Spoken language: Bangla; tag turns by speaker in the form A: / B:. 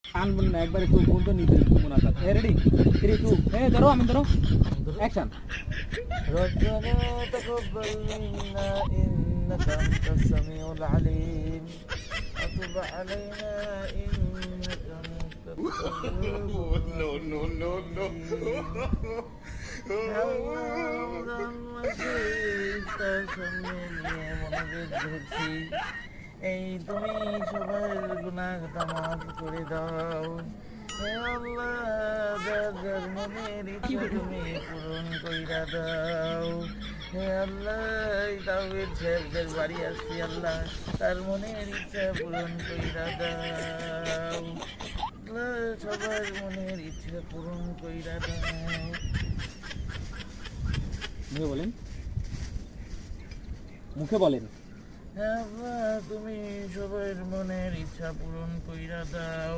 A: কান বল না একবার একটু বন্ধ নিতে মোনাজাত রেডি 3 2 ধরো আমি ধরো অ্যাকশন
B: ربنا تقبل منا إنك أنت السميع العليم وتب علينا إنك أنت التواب الرحيم এই তুমি সবার গুনাহ মাফ করে দাও হে আল্লাহ যার মনের ইচ্ছা তুমি পূরণ কইরা দাও হে আল্লাহ এই তাওহীদ সাহেবদের বাড়ি আসছি আল্লাহ তার মনের ইচ্ছা পূরণ কইরা দাও আল্লাহ সবার মনের ইচ্ছা পূরণ কইরা দাও
A: মুখে বলেন
B: হে আল্লাহ তুমি সবার মনের ইচ্ছা পূরণ কইরা দাও